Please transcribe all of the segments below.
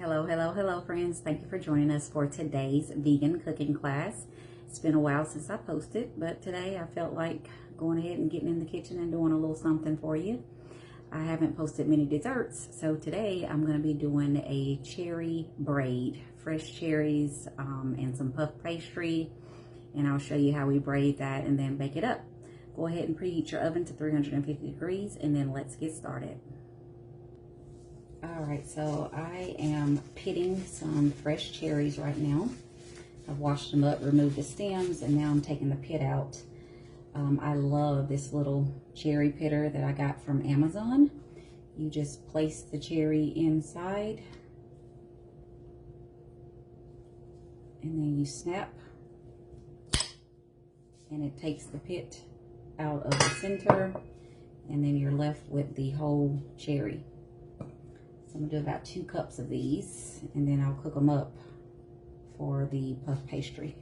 Hello friends. Thank you for joining us for today's vegan cooking class. It's been a while since I posted, but today I felt like going ahead and getting in the kitchen and doing a little something for you. I haven't posted many desserts, so today I'm going to be doing a cherry braid, fresh cherries and some puff pastry, and I'll show you how we braid that and then bake it up. Go ahead and preheat your oven to 350 degrees and then let's get started. Alright, so I am pitting some fresh cherries right now. I've washed them up, removed the stems, and now I'm taking the pit out. I love this little cherry pitter that I got from Amazon. You just place the cherry inside, and then you snap, and it takes the pit out of the center, and then you're left with the whole cherry. So I'm gonna do about 2 cups of these, and then I'll cook them up for the puff pastry.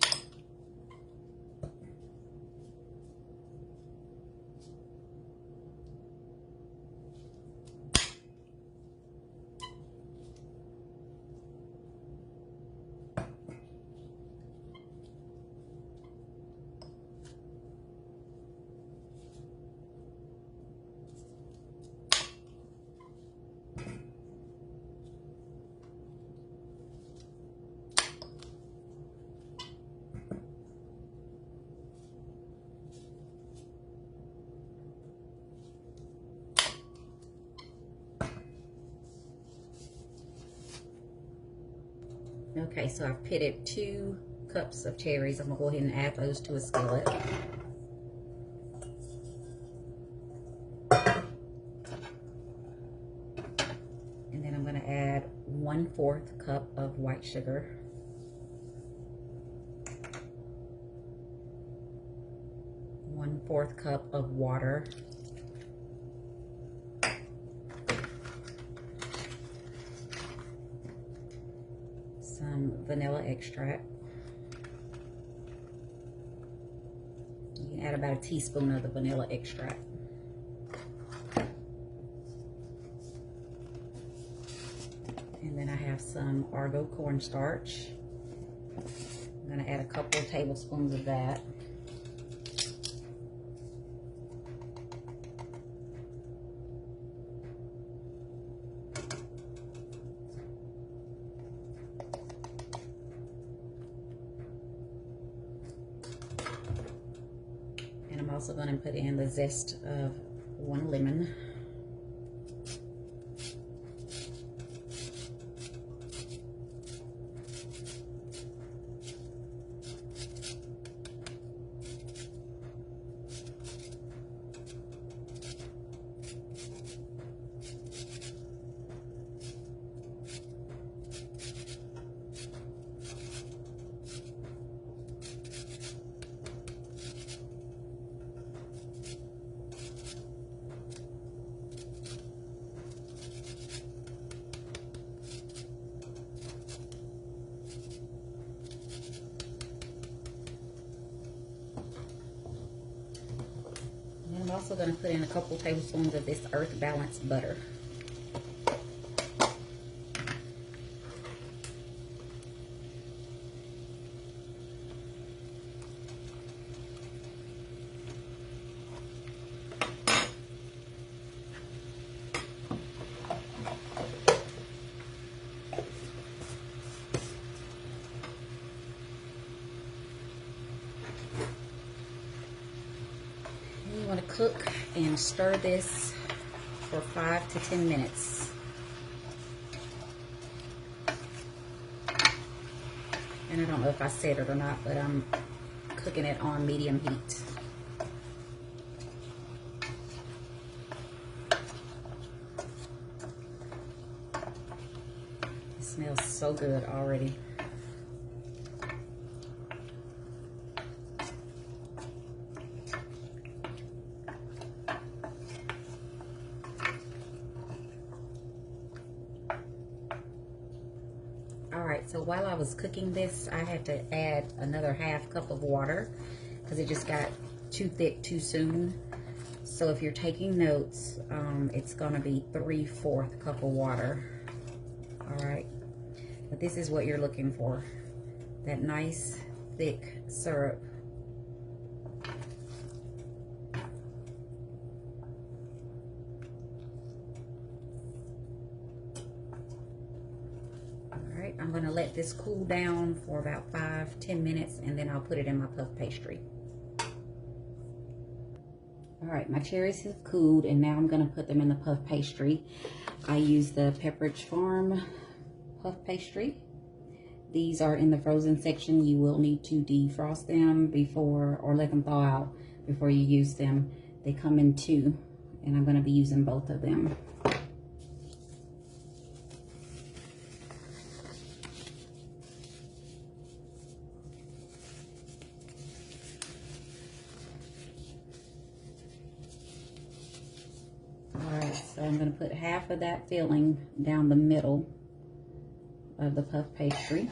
Okay, so I've pitted 2 cups of cherries. I'm gonna go ahead and add those to a skillet. And then I'm gonna add 1/4 cup of white sugar. 1/4 cup of water. Some vanilla extract. You can add about a teaspoon of the vanilla extract. And then I have some Argo cornstarch. I'm going to add a couple of tablespoons of that. I'm also going to put in the zest of 1 lemon. I'm also going to put in a couple tablespoons of this Earth Balance butter. You want to cook and stir this for 5 to 10 minutes. And I don't know if I said it or not, but I'm cooking it on medium heat. It smells so good already. Alright, so while I was cooking this, I had to add another 1/2 cup of water because it just got too thick too soon. So if you're taking notes, it's going to be 3/4 cup of water. Alright, But this is what you're looking for, that nice thick syrup. Alright, I'm going to let this cool down for about 5-10 minutes, and then I'll put it in my puff pastry. Alright, my cherries have cooled, and now I'm going to put them in the puff pastry. I use the Pepperidge Farm puff pastry. These are in the frozen section. You will need to defrost them before, or let them thaw out before you use them. They come in 2, and I'm going to be using both of them. Alright, so I'm going to put half of that filling down the middle of the puff pastry.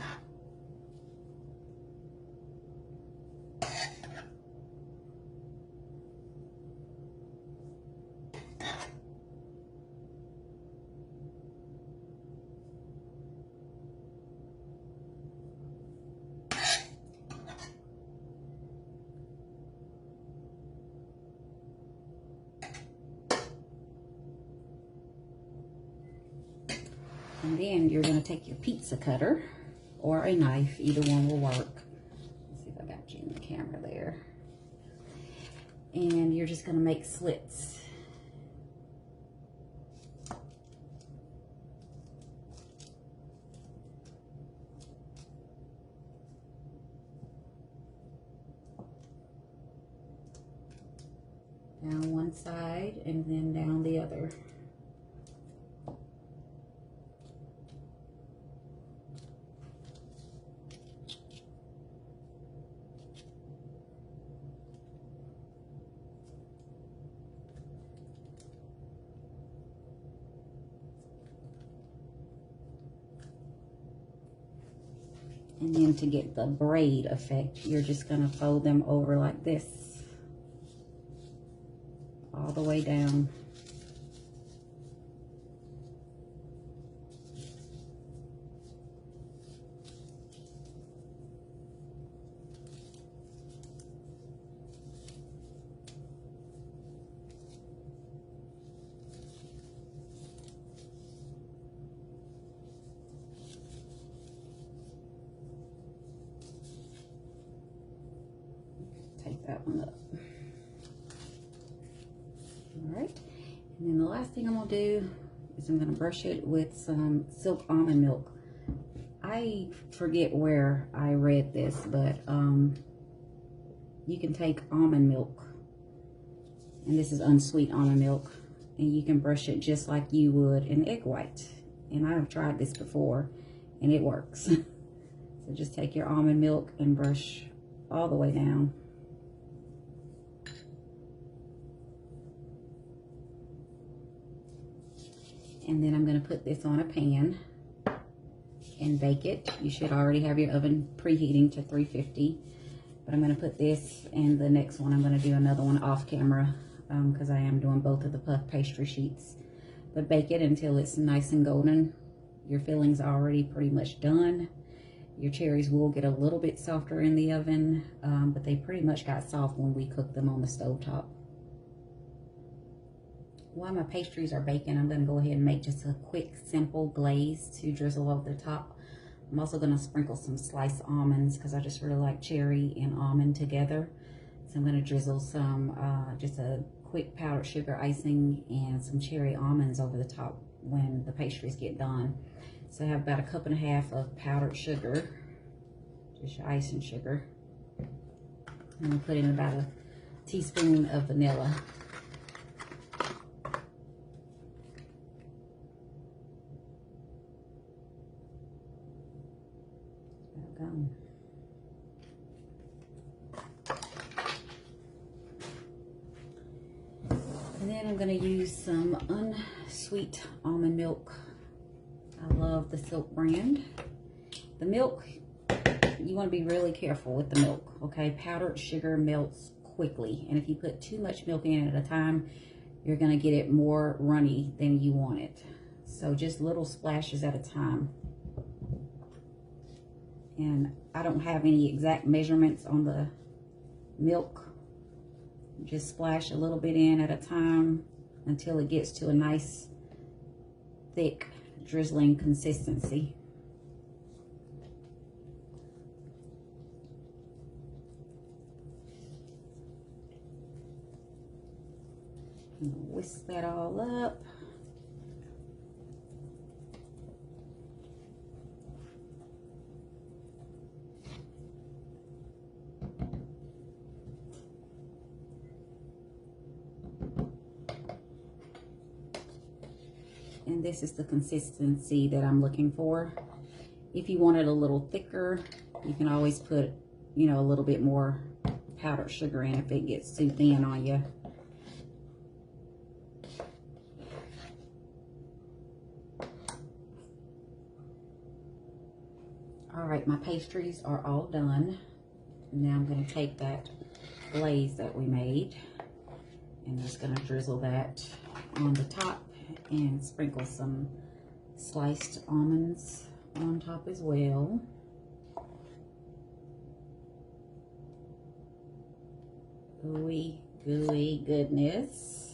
And then you're going to take your pizza cutter or a knife, either one will work. Let's see if I got you in the camera there. And you're just going to make slits. Down one side and then down the other. And then to get the braid effect, you're just going to fold them over like this, all the way down. Take that one up. All right, and then the last thing I'm gonna do is I'm gonna brush it with some silk almond milk. I forget where I read this, but you can take almond milk, and this is unsweet almond milk, and you can brush it just like you would an egg white. And I've tried this before, and it works. So just take your almond milk and brush all the way down. And then I'm going to put this on a pan and bake it. You should already have your oven preheating to 350. But I'm going to put this, and the next one I'm going to do another one off camera because I am doing both of the puff pastry sheets. But bake it until it's nice and golden. Your filling's already pretty much done. Your cherries will get a little bit softer in the oven, but they pretty much got soft when we cooked them on the stovetop. While my pastries are baking, I'm going to go ahead and make just a quick, simple glaze to drizzle over the top. I'm also going to sprinkle some sliced almonds because I just really like cherry and almond together. So I'm going to drizzle some, just a quick powdered sugar icing and some cherry almonds over the top when the pastries get done. So I have about 1.5 cups of powdered sugar, just your icing sugar. I'm going to put in about a teaspoon of vanilla. And then I'm going to use some unsweet almond milk. I love the Silk brand. The milk, you want to be really careful with the milk, okay? Powdered sugar melts quickly, and if you put too much milk in at a time, you're going to get it more runny than you want it. So just little splashes at a time. And I don't have any exact measurements on the milk. Just splash a little bit in at a time until it gets to a nice, thick, drizzling consistency. Whisk that all up. And this is the consistency that I'm looking for. If you want it a little thicker, you can always put, you know, a little bit more powdered sugar in if it gets too thin on you. All right, my pastries are all done. Now I'm going to take that glaze that we made and just going to drizzle that on the top and sprinkle some sliced almonds on top as well. Ooey gooey goodness.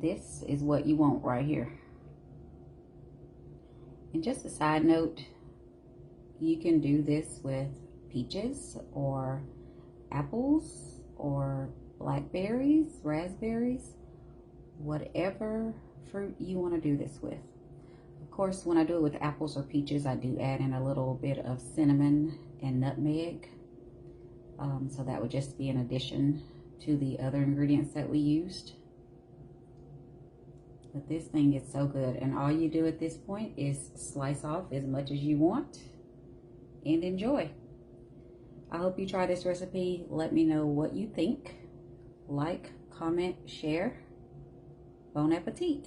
This is what you want right here. And just a side note, you can do this with peaches or apples or blackberries, raspberries, whatever fruit you want to do this with. Of course, when I do it with apples or peaches, I do add in a little bit of cinnamon and nutmeg. So that would just be an addition to the other ingredients that we used. But this thing is so good, and all you do at this point is slice off as much as you want and enjoy. I hope you try this recipe. Let me know what you think. Like, comment, share. Bon appetit.